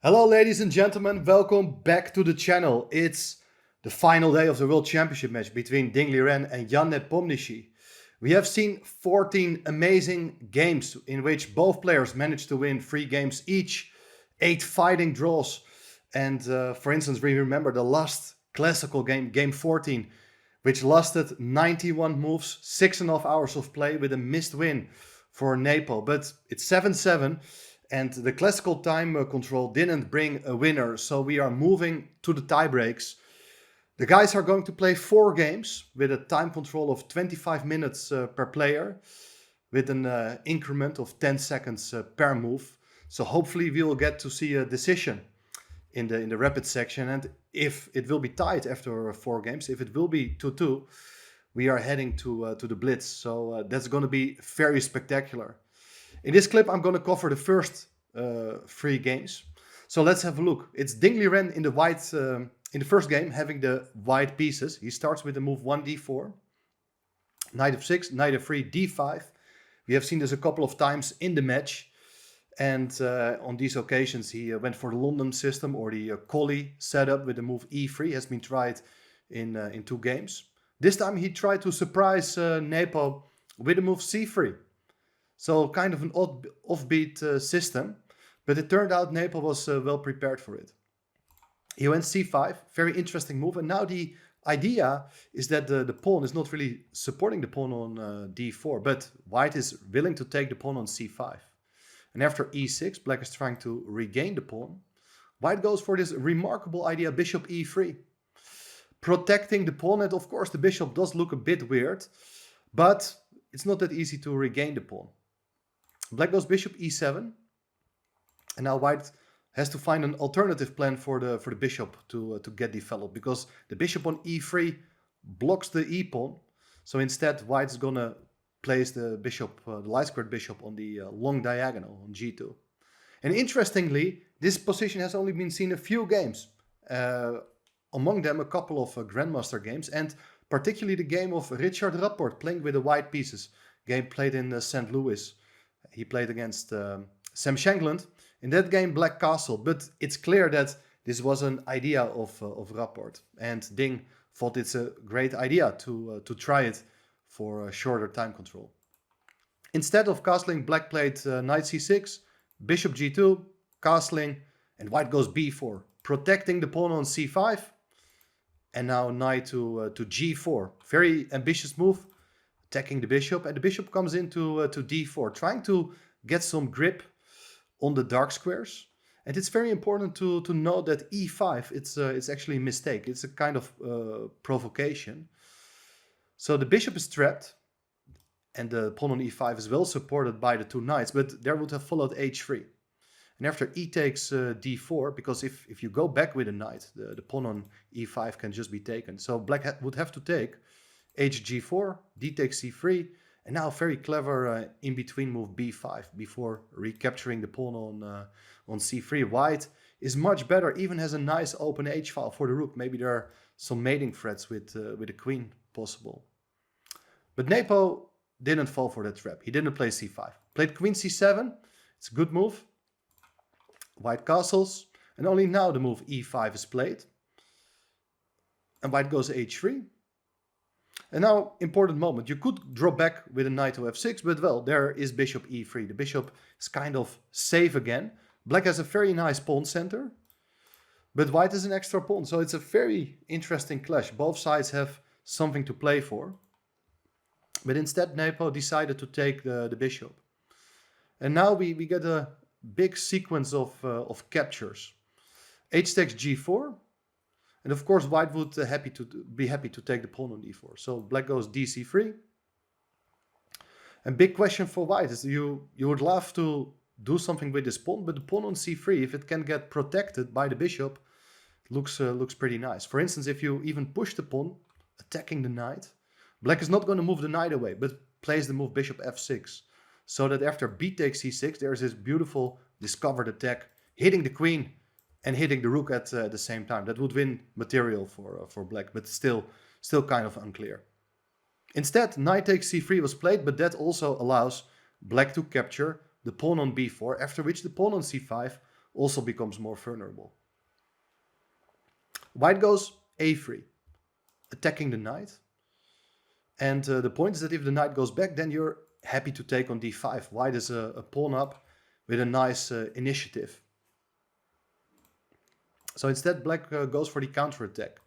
Hello, ladies and gentlemen. Welcome back to the channel. It's the final day of the World Championship match between Liren and Jan Nepomniachtchi. We have seen 14 amazing games in which both players managed to win 3 games each, 8 fighting draws. And for instance, we remember the last classical game, game 14, which lasted 91 moves, 6.5 hours of play with a missed win for Nepo. But it's 7-7. And the classical time control didn't bring a winner, so we are moving to the tie breaks. The guys are going to play 4 games with a time control of 25 minutes per player, with an increment of 10 seconds per move. So hopefully we will get to see a decision in the rapid section. And if it will be tied after 4 games, if it will be 2-2, we are heading to the Blitz. So that's going to be very spectacular. In this clip, I'm going to cover the first 3 games. So let's have a look. It's Liren in the white in the first game, having the white pieces. He starts with the move 1d4, knight of 6, knight of 3, d5. We have seen this a couple of times in the match. And on these occasions, he went for the London system or the collie setup with the move e3. Has been tried in 2 games. This time he tried to surprise Nepo with the move c3. So kind of an offbeat system, but it turned out Nepo was well prepared for it. He went c5, very interesting move. And now the idea is that the pawn is not really supporting the pawn on d4, but white is willing to take the pawn on c5. And after e6, black is trying to regain the pawn. White goes for this remarkable idea, bishop e3. Protecting the pawn, and of course the bishop does look a bit weird, but it's not that easy to regain the pawn. Black goes bishop e7, and now white has to find an alternative plan for the bishop to get developed, because the bishop on e3 blocks the e pawn. So instead, white is gonna place the bishop, the light squared bishop, on the long diagonal on g2. And interestingly, this position has only been seen a few games, among them a couple of Grandmaster games, and particularly the game of Richard Rapport playing with the white pieces, game played in St. Louis. He played against Sam Shankland. In that game, black castle. But it's clear that this was an idea of Rapport. And Ding thought it's a great idea to try it for a shorter time control. Instead of castling, black played knight c6, bishop g2, castling, and white goes b4, protecting the pawn on c5. And now knight to g4. Very ambitious move, attacking the bishop, and the bishop comes into to d4, trying to get some grip on the dark squares. And it's very important to note that e5, it's actually a mistake. It's a kind of provocation. So the bishop is trapped, and the pawn on e5 is well supported by the 2 knights, but there would have followed h3. And after e takes d4, because if you go back with a knight, the pawn on e5 can just be taken. So black would have to take hg4, d takes c3, and now very clever in-between move b5 before recapturing the pawn on c3. White is much better, even has a nice open h-file for the rook. Maybe there are some mating threats with the queen possible. But Nepo didn't fall for that trap. He didn't play c5. Played queen c7. It's a good move. White castles, and only now the move e5 is played. And white goes h3. And now, important moment. You could draw back with a knight to f6, but well, there is bishop e3. The bishop is kind of safe again. Black has a very nice pawn center, but white has an extra pawn. So it's a very interesting clash. Both sides have something to play for. But instead, Nepo decided to take the bishop. And now we get a big sequence of captures. H takes g4. And of course, white would be happy to take the pawn on d4. So black goes dc3. And big question for white is you would love to do something with this pawn, but the pawn on c3, if it can get protected by the bishop, looks pretty nice. For instance, if you even push the pawn, attacking the knight, black is not going to move the knight away, but plays the move bishop f6. So that after b takes c6, there's this beautiful discovered attack, hitting the queen and hitting the rook at the same time. That would win material for black, but still kind of unclear. Instead, knight takes c3 was played, but that also allows black to capture the pawn on b4, after which the pawn on c5 also becomes more vulnerable. White goes a3, attacking the knight. And the point is that if the knight goes back, then you're happy to take on d5. White is a pawn up with a nice initiative. So instead, black goes for the counterattack,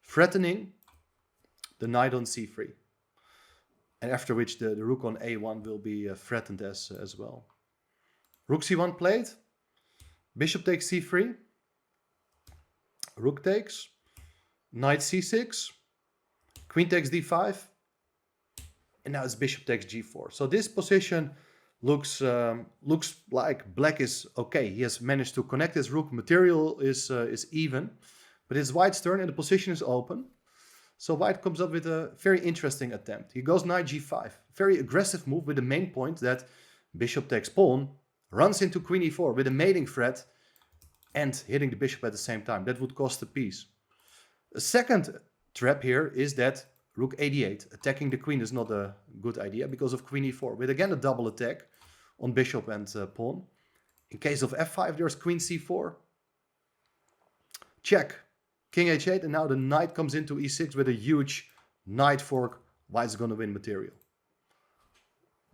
threatening the knight on c3. And after which the rook on a1 will be threatened as well. Rook c1 played, bishop takes c3, rook takes, knight c6, queen takes d5, and now it's bishop takes g4. So this position looks like black is okay. He has managed to connect his rook. Material is even, but it's white's turn and the position is open. So white comes up with a very interesting attempt. He goes knight g5. Very aggressive move with the main point that bishop takes pawn, runs into queen e4 with a mating threat and hitting the bishop at the same time. That would cost a piece. A second trap here is that rook a8. Attacking the queen is not a good idea because of queen e4, with again a double attack on bishop and pawn. In case of f5, there's queen c4. Check. King h8, and now the knight comes into e6 with a huge knight fork. White's going to win material.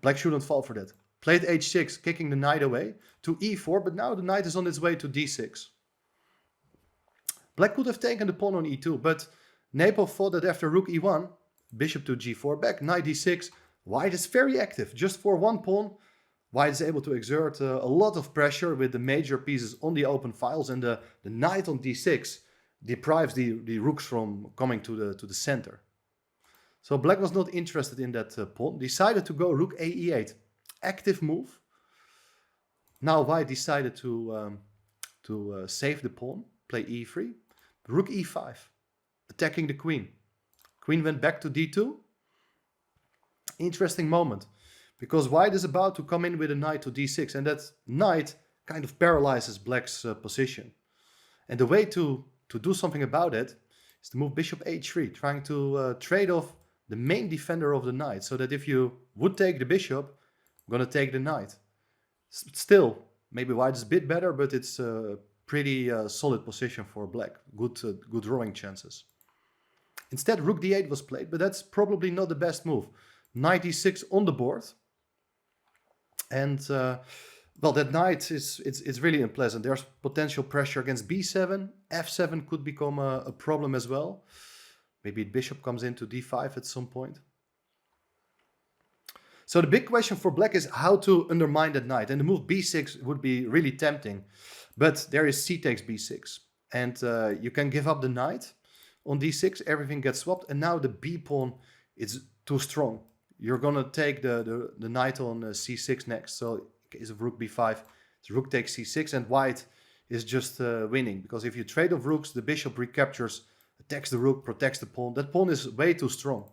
Black shouldn't fall for that. Played h6, kicking the knight away to e4, but now the knight is on its way to d6. Black could have taken the pawn on e2, but Nepo thought that after rook e1, bishop to g4 back, knight d6, white is very active. Just for one pawn, white is able to exert a lot of pressure with the major pieces on the open files, and the knight on d6 deprives the rooks from coming to the center. So black was not interested in that pawn, decided to go rook ae8. Active move. Now white decided to save the pawn, play e3. Rook e5, attacking the queen. Queen went back to d2. Interesting moment, because white is about to come in with a knight to d6, and that knight kind of paralyzes black's position. And the way to do something about it is to move bishop h3, trying to trade off the main defender of the knight, so that if you would take the bishop, I'm going to take the knight. Still, maybe white is a bit better, but it's a pretty solid position for black. Good drawing chances. Instead, rook d8 was played, but that's probably not the best move. Knight e6 on the board. And, well, that knight it's really unpleasant. There's potential pressure against b7. f7 could become a problem as well. Maybe bishop comes into d5 at some point. So the big question for black is how to undermine that knight. And the move b6 would be really tempting. But there is c takes b6. And you can give up the knight on d6. Everything gets swapped. And now the b pawn is too strong. You're going to take the knight on c6 next. So in case of rook b5, it's rook takes c6. And white is just winning. Because if you trade off rooks, the bishop recaptures, attacks the rook, protects the pawn. That pawn is way too strong.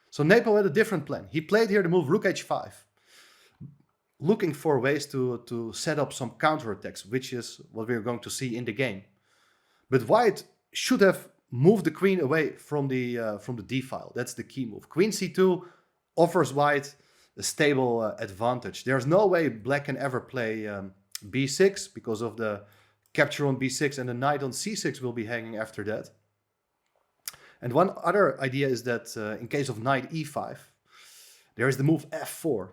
So Nepo had a different plan. He played here the move rook h5, looking for ways to set up some counterattacks, which is what we're going to see in the game. But white should have moved the queen away from the d file. That's the key move. Queen c2 offers white a stable advantage. There's no way black can ever play b6 because of the capture on b6, and the knight on c6 will be hanging after that. And one other idea is that in case of knight e5, there is the move f4,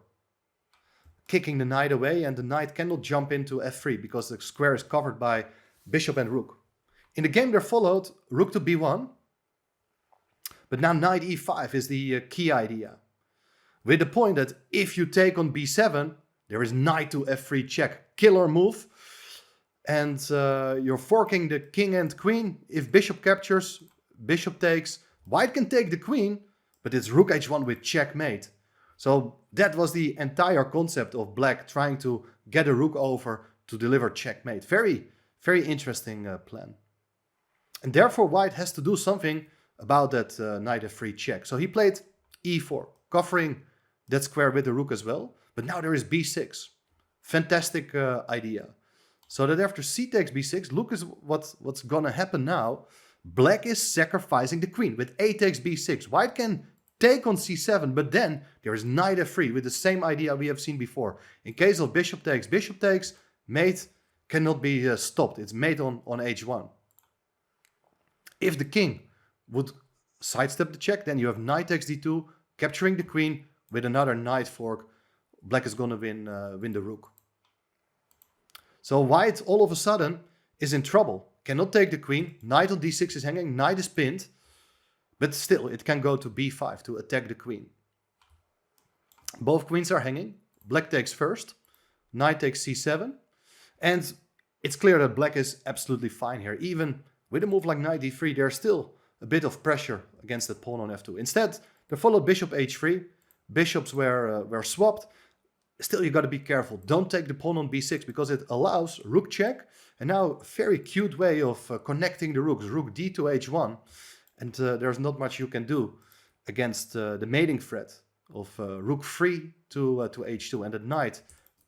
kicking the knight away, and the knight cannot jump into f3 because the square is covered by bishop and rook. In the game there followed rook to b1, but now knight e5 is the key idea, with the point that if you take on b7, there is knight to f3 check, killer move, and you're forking the king and queen. If bishop captures, bishop takes, white can take the queen, but it's rook h1 with checkmate. So that was the entire concept of black trying to get a rook over to deliver checkmate. Very, very interesting plan. And therefore white has to do something about that knight f3 check. So he played e4, covering that square with the rook as well. But now there is b6. Fantastic idea. So that after c takes b6, look is what's gonna happen now. Black is sacrificing the queen with a takes b6. White can take on c7, but then there is knight f3 with the same idea we have seen before. In case of bishop takes, mate cannot be stopped. It's mate on h1. If the king would sidestep the check, then you have knight takes d2, capturing the queen with another knight fork. Black is gonna win the rook. So white all of a sudden is in trouble. Cannot take the queen. Knight on d6 is hanging. Knight is pinned. But still, it can go to b5 to attack the queen. Both queens are hanging. Black takes first. Knight takes c7. And it's clear that black is absolutely fine here. Even with a move like knight d3, there's still a bit of pressure against the pawn on f2. Instead, they followed bishop h3. Bishops were swapped. Still, you got to be careful. Don't take the pawn on b6 because it allows rook check. And now a very cute way of connecting the rooks. Rook d to h1. And there's not much you can do against the mating threat of rook 3 to h2. And the knight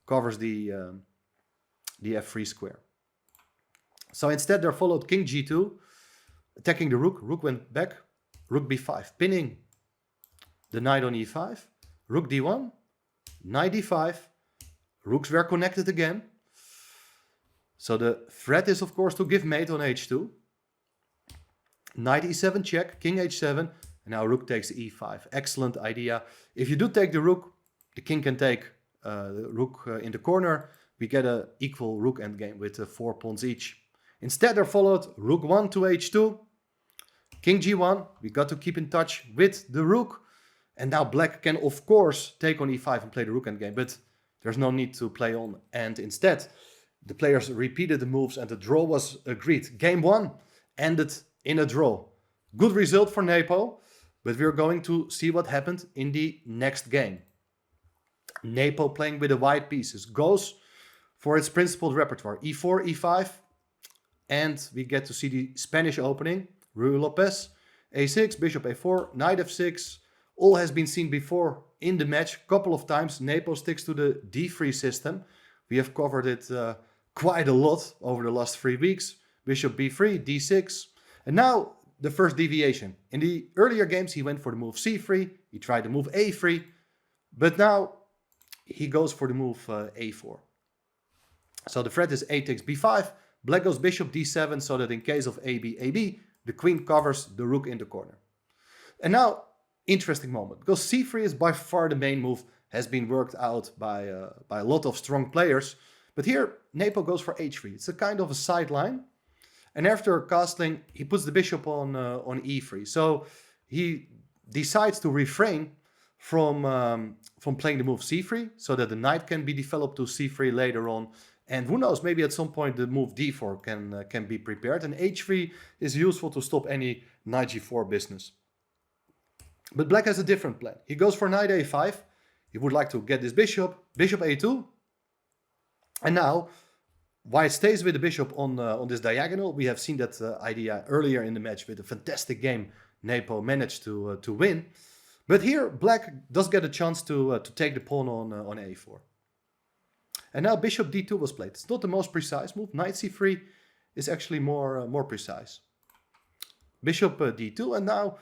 covers the f3 square. So instead they followed king g2, attacking the rook. Rook went back. Rook b5, pinning the knight on e5. Rook d1. Knight d5, rooks were connected again. So the threat is of course to give mate on h2. Knight e7 check, king h7, and now rook takes e5. Excellent idea. If you do take the rook, the king can take the rook in the corner. We get an equal rook endgame with 4 pawns each. Instead, there followed rook 1 to h2, king g1. We got to keep in touch with the rook. And now black can, of course, take on e5 and play the rook endgame, but there's no need to play on. And instead, the players repeated the moves and the draw was agreed. Game 1 ended in a draw. Good result for Nepo, but we're going to see what happened in the next game. Nepo playing with the white pieces goes for its principled repertoire. e4, e5, and we get to see the Spanish opening. Ruy Lopez, a6, bishop a4, knight f6. All has been seen before in the match a couple of times. Nepo sticks to the d3 system. We have covered it quite a lot over the last 3 weeks. Bishop b3, d6. And now the first deviation. In the earlier games he went for the move c3. He tried the move a3. But now he goes for the move a4. So the threat is a takes b5. Black goes bishop d7 so that in case of ab, the queen covers the rook in the corner. And now interesting moment, because c3 is by far the main move, has been worked out by a lot of strong players. But here, Nepo goes for h3. It's a kind of a sideline. And after castling, he puts the bishop on e3. So he decides to refrain from playing the move c3, so that the knight can be developed to c3 later on. And who knows, maybe at some point the move d4 can be prepared. And h3 is useful to stop any knight g4 business. But black has a different plan. He goes for knight a5. He would like to get this bishop. Bishop a2. And now white stays with the bishop on this diagonal. We have seen that idea earlier in the match with a fantastic game Nepo managed to win. But here black does get a chance to take the pawn on a4. And now bishop d2 was played. It's not the most precise move. Knight c3 is actually more precise. Bishop d2, and now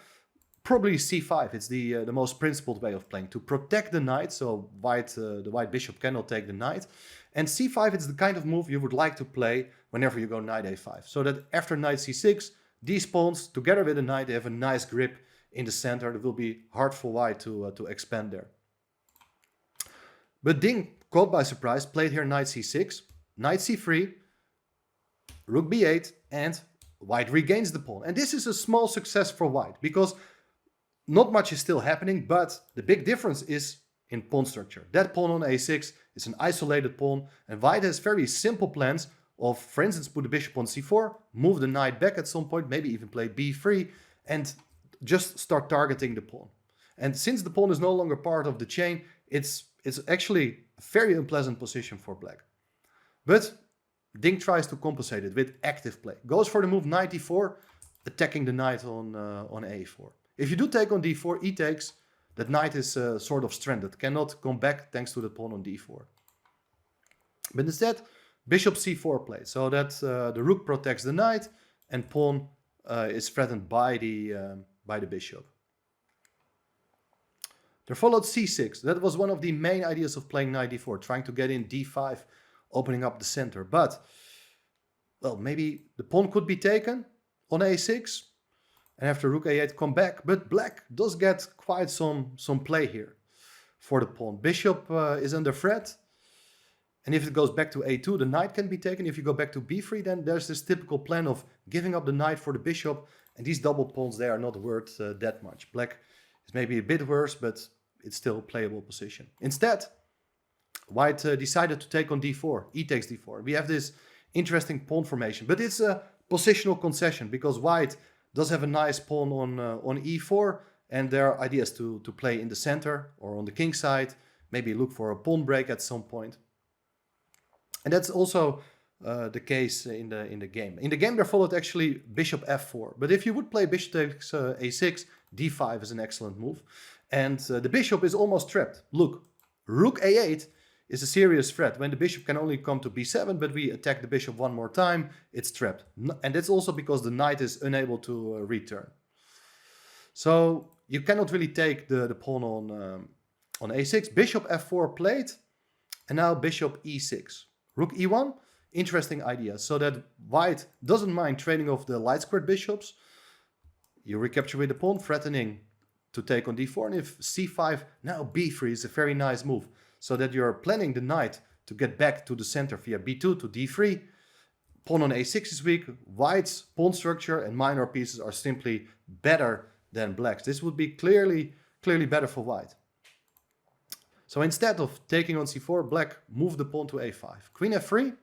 probably c5. It's the most principled way of playing to protect the knight, so the white bishop cannot take the knight. And c5 is the kind of move you would like to play whenever you go knight a5, so that after knight c6, these pawns together with the knight, they have a nice grip in the center. It will be hard for white to expand there. But Ding, caught by surprise, played here knight c6, knight c3, rook b8, and white regains the pawn. And this is a small success for white, because not much is still happening, but the big difference is in pawn structure. That pawn on a6 is an isolated pawn, and white has very simple plans of, for instance, put the bishop on c4, move the knight back at some point, maybe even play b3, and just start targeting the pawn. And since the pawn is no longer part of the chain, it's actually a very unpleasant position for black. But Ding tries to compensate it with active play. Goes for the move knight d4, attacking the knight on a4. If you do take on d4, e takes, that knight is sort of stranded, cannot come back thanks to the pawn on d4. But instead, bishop c4 plays, so that the rook protects the knight and pawn is threatened by the bishop. There followed c6. That was one of the main ideas of playing knight d4, trying to get in d5, opening up the center. But well, maybe the pawn could be taken on a6, and after rook a8 come back, but black does get quite some play here for the pawn. Bishop is under threat, and if it goes back to a2, the knight can be taken. If you go back to b3, then there's this typical plan of giving up the knight for the bishop, and these double pawns, they are not worth that much. Black is maybe a bit worse, but it's still a playable position. Instead, white decided to take on d4, e takes d4. We have this interesting pawn formation, but it's a positional concession because white does have a nice pawn on e4, and there are ideas to play in the center or on the king side, maybe look for a pawn break at some point. And that's also the case in the game. In the game there followed actually bishop f4, but if you would play bishop takes a6, d5 is an excellent move. And the bishop is almost trapped. Look, rook a8 is a serious threat. When the bishop can only come to b7, but we attack the bishop one more time, it's trapped. And that's also because the knight is unable to return. So you cannot really take the pawn on a6. Bishop f4 played, and now bishop e6. Rook e1, interesting idea. So that white doesn't mind trading off the light squared bishops. You recapture with the pawn, threatening to take on d4, and if c5, now b3 is a very nice move. So that you're planning the knight to get back to the center via b2 to d3. Pawn on a6 is weak. White's pawn structure and minor pieces are simply better than black's. This would be clearly better for white. So instead of taking on c4, black moved the pawn to a5. Queen f3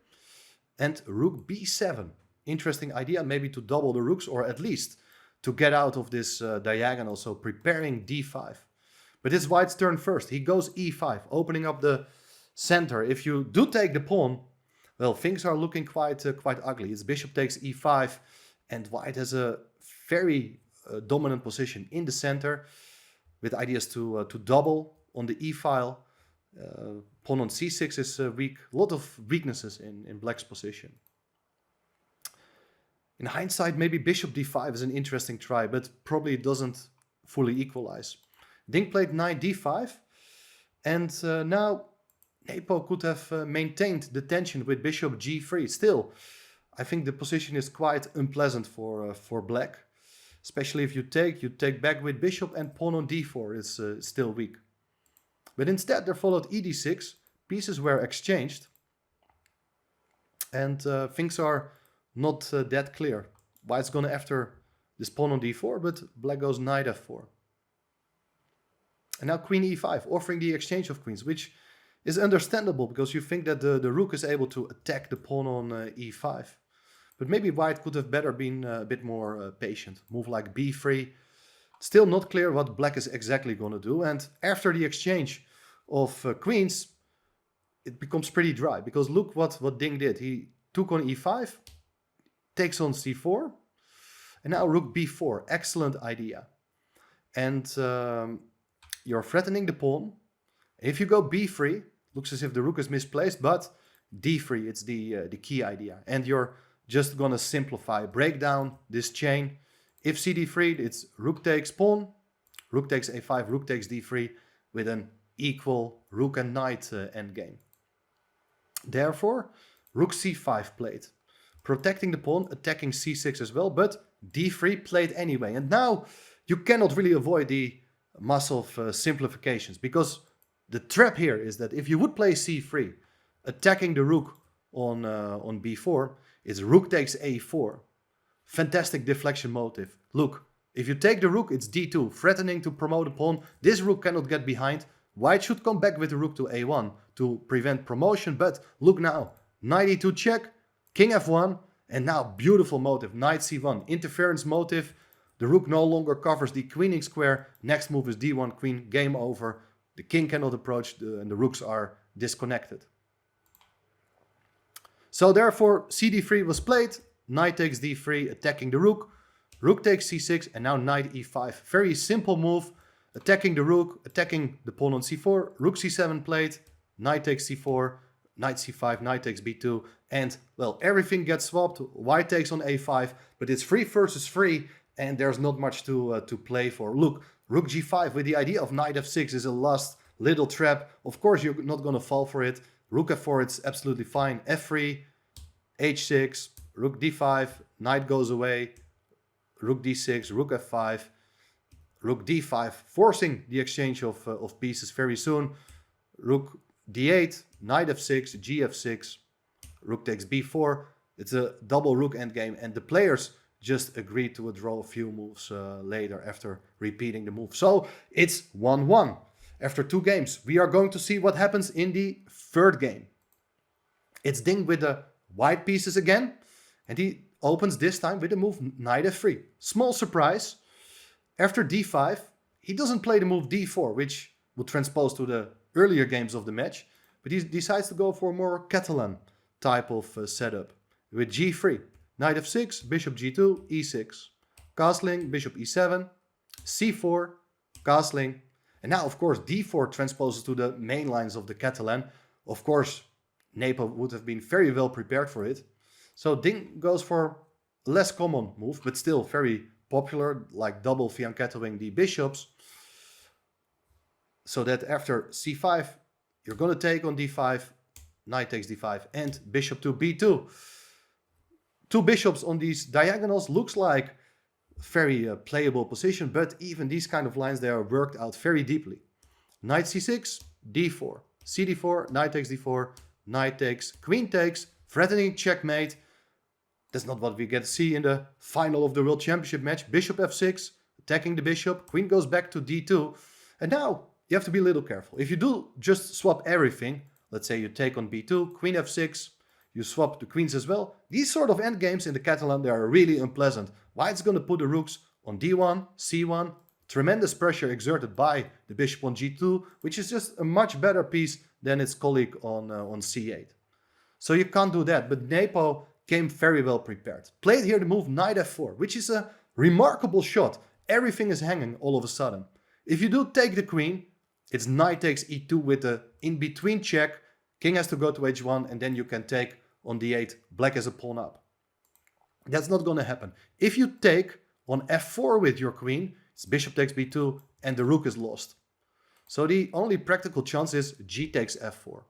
and rook b7. Interesting idea, maybe to double the rooks, or at least to get out of this diagonal, so preparing d5. But it's white's turn first. He goes e5, opening up the center. If you do take the pawn, well, things are looking quite ugly. It's bishop takes e5, and white has a very dominant position in the center with ideas to double on the e file. Pawn on c6 is weak. A lot of weaknesses in black's position. In hindsight, maybe bishop d5 is an interesting try, but probably it doesn't fully equalize. Ding played knight d5, and now Nepo could have maintained the tension with bishop g3. Still, I think the position is quite unpleasant for black, especially if you take back with bishop, and pawn on d4 is still weak. But instead there followed e d6, pieces were exchanged, and things are not that clear. White's gonna after this pawn on d4, but black goes knight f4. And now queen e5, offering the exchange of queens, which is understandable because you think that the rook is able to attack the pawn on e5. But maybe white could have better been a bit more patient. Move like b3. Still not clear what black is exactly going to do. And after the exchange of queens, it becomes pretty dry. Because look what Ding did. He took on e5, takes on c4, and now rook b4. Excellent idea. And you're threatening the pawn. If you go b3, looks as if the rook is misplaced, but d3, it's the key idea. And you're just gonna simplify, break down this chain. If cd3, it's rook takes pawn, rook takes a5, rook takes d3 with an equal rook and knight endgame. Therefore, rook c5 played, protecting the pawn, attacking c6 as well, but d3 played anyway. And now you cannot really avoid the massive simplifications, because the trap here is that if you would play c3, attacking the rook on b4, is rook takes a4. Fantastic deflection motive. Look, if you take the rook, it's d2, threatening to promote a pawn. This rook cannot get behind. White should come back with the rook to a1 to prevent promotion, but look now, knight e2 check, king f1, and now beautiful motive, knight c1, interference motive. The rook no longer covers the queening square. Next move is d1 queen, game over. The king cannot approach, and the rooks are disconnected. So therefore, cd3 was played, knight takes d3, attacking the rook, rook takes c6, and now knight e5. Very simple move, attacking the rook, attacking the pawn on c4, rook c7 played, knight takes c4, knight c5, knight takes b2, and, well, everything gets swapped. White takes on a5, but it's 3 versus 3, and there's not much to play for. Look, rook g5 with the idea of knight f6 is a last little trap. Of course, you're not going to fall for it. Rook f4, it's absolutely fine. f3, h6, rook d5, knight goes away, rook d6, rook f5, rook d5, forcing the exchange of pieces very soon. Rook d8, knight f6, gf6, rook takes b4. It's a double rook endgame, and the players just agreed to withdraw a few moves later after repeating the move. So it's 1-1 after 2 games. We are going to see what happens in the third game. It's Ding with the white pieces again, and he opens this time with the move knight f3. Small surprise. After d5, he doesn't play the move d4, which would transpose to the earlier games of the match, but he decides to go for a more Catalan type of setup with g3. Knight f6, bishop g2, e6. Castling, bishop e7, c4, castling. And now, of course, d4 transposes to the main lines of the Catalan. Of course, Nepo would have been very well prepared for it. So Ding goes for a less common move, but still very popular, like double fianchettoing the bishops. So that after c5, you're going to take on d5, knight takes d5, and bishop to b2. 2 bishops on these diagonals looks like very playable position, but even these kind of lines, they are worked out very deeply. Knight c6, d4, cd4, knight takes d4, knight takes, queen takes, threatening checkmate. That's not what we get to see in the final of the World Championship match. Bishop f6, attacking the bishop, queen goes back to d2. And now you have to be a little careful. If you do just swap everything, let's say you take on b2, queen f6, you swap the queens as well. These sort of endgames in the Catalan, they are really unpleasant. White's going to put the rooks on d1, c1, tremendous pressure exerted by the bishop on g2, which is just a much better piece than its colleague on c8. So you can't do that, but Nepo came very well prepared. Played here the move knight f4, which is a remarkable shot. Everything is hanging all of a sudden. If you do take the queen, it's knight takes e2 with the in-between check. King has to go to h1, and then you can take on d8. Black has a pawn up. That's not going to happen. If you take on f4 with your queen, it's bishop takes b2, and the rook is lost. So the only practical chance is g takes f4.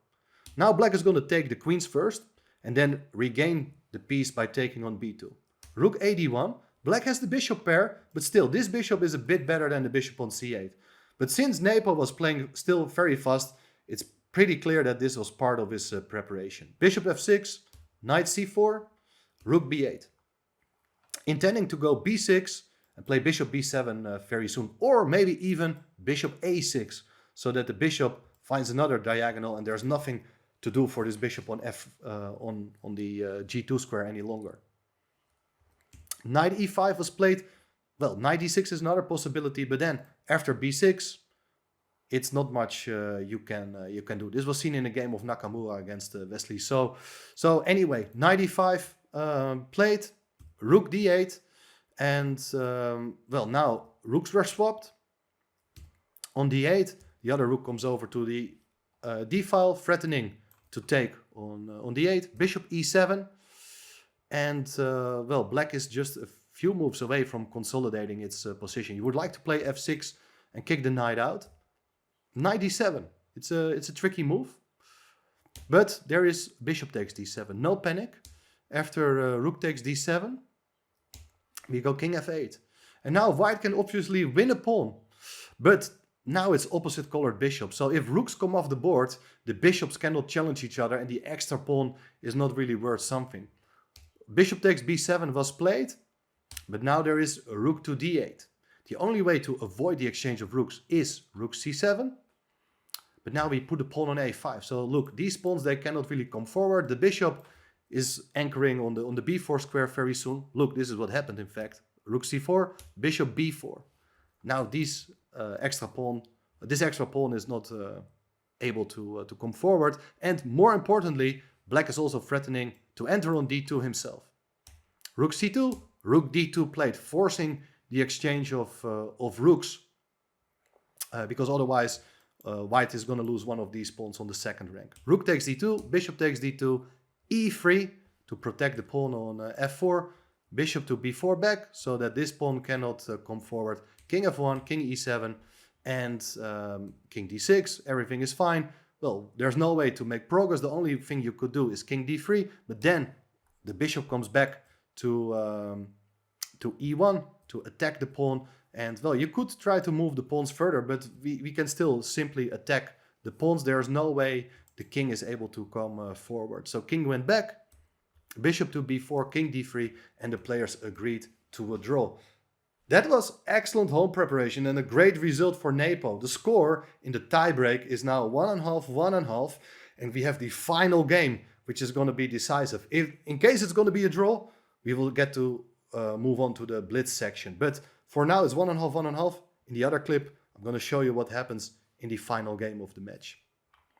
Now black is going to take the queens first, and then regain the piece by taking on b2. Rook a d1. Black has the bishop pair, but still, this bishop is a bit better than the bishop on c8. But since Nepo was playing still very fast, it's pretty clear that this was part of his preparation. Bishop f6, knight c4, rook b8. Intending to go b6 and play bishop b7 very soon, or maybe even bishop a6, so that the bishop finds another diagonal and there's nothing to do for this bishop on on the g2 square any longer. Knight e5 was played. Well, knight e6 is another possibility, but then after b6, it's not much you can do. This was seen in a game of Nakamura against Wesley. So anyway, knight e5 played, rook d8, and well, now rooks were swapped. On d8, the other rook comes over to the d file, threatening to take on d8. Bishop e7, and well, black is just a few moves away from consolidating its position. You would like to play f6 and kick the knight out. Knight d7. It's a tricky move, but there is bishop takes d7. No panic. After rook takes d7, we go king f8, and now white can obviously win a pawn, but now it's opposite colored bishop. So if rooks come off the board, the bishops cannot challenge each other, and the extra pawn is not really worth something. Bishop takes b7 was played, but now there is a rook to d8. The only way to avoid the exchange of rooks is rook c7. But now we put the pawn on a5. So look, these pawns, they cannot really come forward. The bishop is anchoring on the b4 square very soon. Look, this is what happened in fact. Rook c4, bishop b4. Now this extra pawn is not able to come forward. And more importantly, black is also threatening to enter on d2 himself. Rook c2, rook d2 played, forcing the exchange of rooks, because otherwise white is going to lose one of these pawns on the second rank. Rook takes d2, bishop takes d2, e3 to protect the pawn on f4, bishop to b4 back so that this pawn cannot come forward. King f1, king e7, and king d6. Everything is fine. Well, there's no way to make progress. The only thing you could do is king d3, but then The bishop comes back to e1 to attack the pawn. And well, you could try to move the pawns further, but we can still simply attack the pawns. There's no way the king is able to come forward. So king went back, bishop to b4, king d3, and the players agreed to a draw. That was excellent home preparation and a great result for Nepo. The score in the tiebreak is now 1.5, 1.5, and we have the final game, which is going to be decisive. If, in case it's going to be a draw, we will get to move on to the blitz section. But for now, it's 1.5, 1.5. In the other clip, I'm going to show you what happens in the final game of the match.